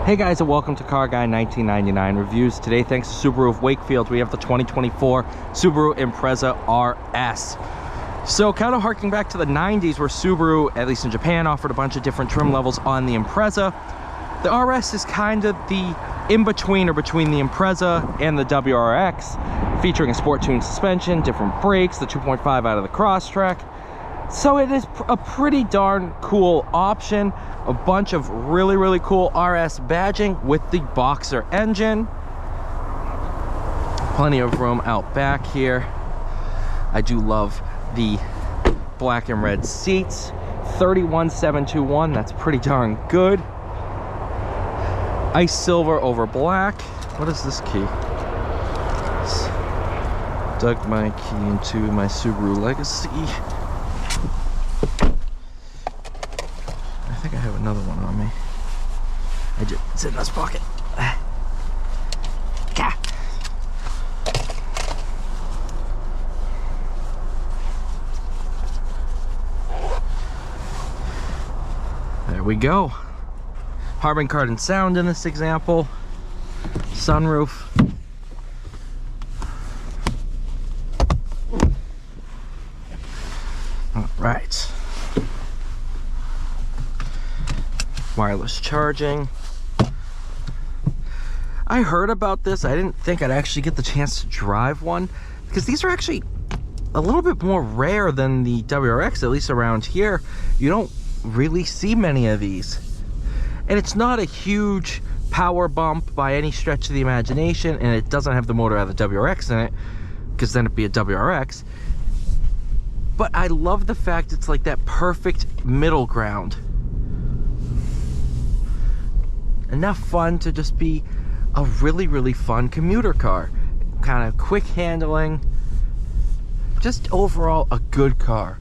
Hey guys, and welcome to Car Guy 1999 Reviews. Today, thanks to Subaru Wakefield, we have the 2024 Subaru Impreza RS. So kind of harking back to the 90s where Subaru, at least in Japan, offered a bunch of different trim levels on the Impreza. The RS is kind of the in-between or between the Impreza and the WRX, featuring a sport-tuned suspension, different brakes, the 2.5 out of the Crosstrek. So it is a pretty darn cool option. A bunch of really cool RS badging with the Boxer engine. Plenty of room out back here. I do love the black and red seats. 31721, that's pretty darn good. Ice silver over black. What is this key? Dug my key into my Subaru Legacy. I think I have another one on me. I did. It's in this pocket. There we go. Harman Kardon sound in this example. Sunroof. All right. Wireless charging. I heard about this. I didn't think I'd actually get the chance to drive one because these are actually a little bit more rare than the WRX, at least around here. You don't really see many of these. And it's not a huge power bump by any stretch of the imagination, and it doesn't have the motor out of the WRX in it, because then it'd be a WRX. But I love the fact it's like that perfect middle ground. Enough fun to just be a really fun commuter car. Kind of quick handling. Just overall a good car.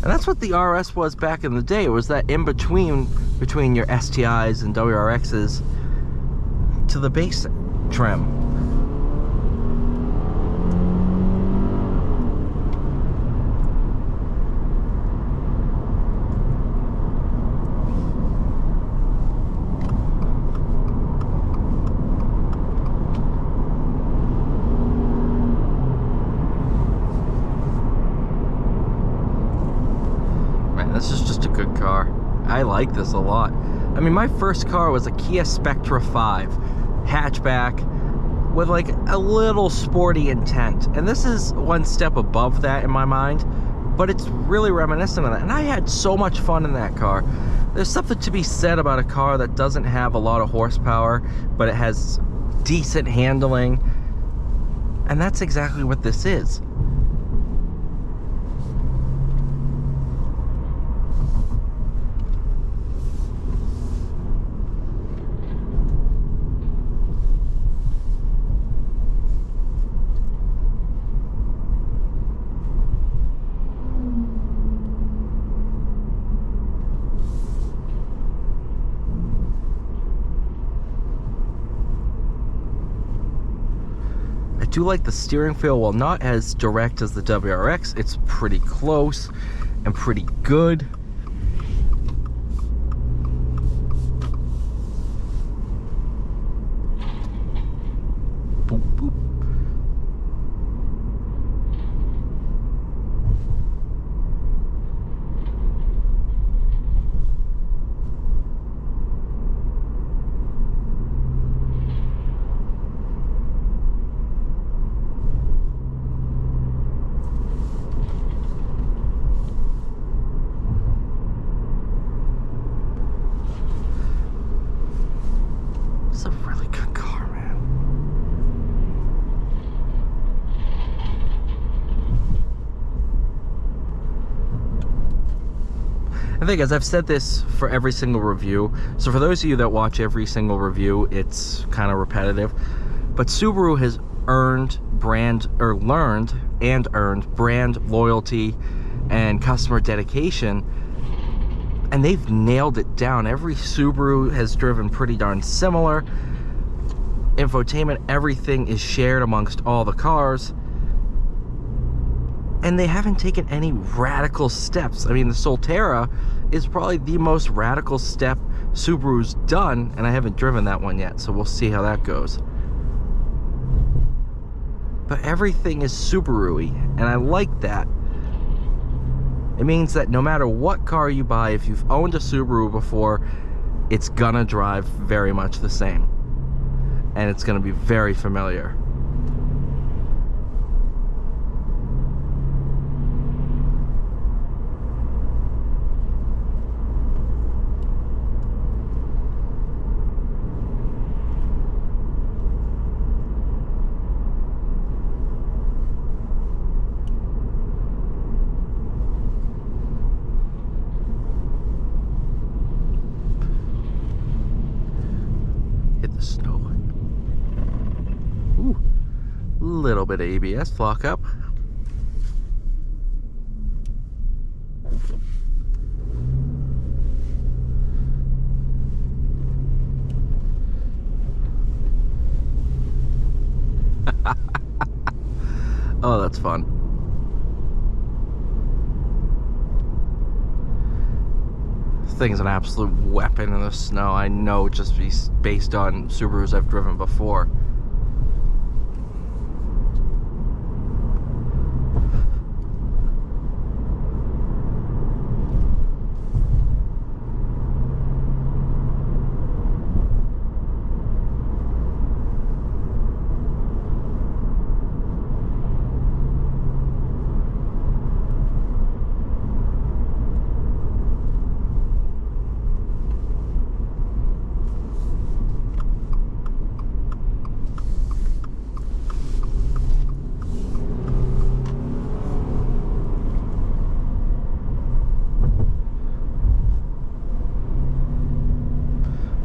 And that's what the RS was back in the day. It was that in-between between your STIs and WRXs to the base trim. This is just a good car. I like this a lot. I mean, my first car was a Kia Spectra 5 hatchback with like a little sporty intent. And this is one step above that in my mind, but it's really reminiscent of that. And I had so much fun in that car. There's something to be said about a car that doesn't have a lot of horsepower, but it has decent handling. And that's exactly what this is. I do like the steering feel. While not as direct as the WRX, it's pretty close and pretty good. Boop, boop. It's a really good car, man. I think, as I've said this for every single review, so for those of you that watch every single review, it's kind of repetitive, but Subaru has earned brand, or learned and earned brand loyalty and customer dedication And they've nailed it down. Every Subaru has driven pretty darn similar. Infotainment, everything is shared amongst all the cars. And they haven't taken any radical steps. I mean, the Solterra is probably the most radical step Subaru's done, and I haven't driven that one yet, so we'll see how that goes. But everything is Subaru-y, and I like that. It means that no matter what car you buy, if you've owned a Subaru before, it's gonna drive very much the same. And it's gonna be very familiar. Hit the snow. Ooh, little bit of ABS flock up. Oh, that's fun. This thing's an absolute weapon in the snow. I know, just based on Subarus I've driven before.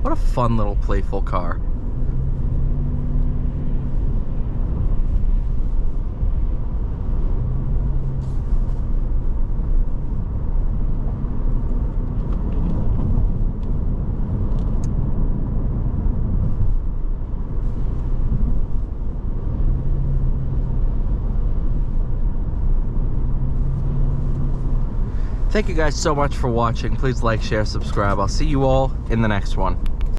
What a fun little playful car. Thank you guys so much for watching. Please like, share, subscribe. I'll see you all in the next one.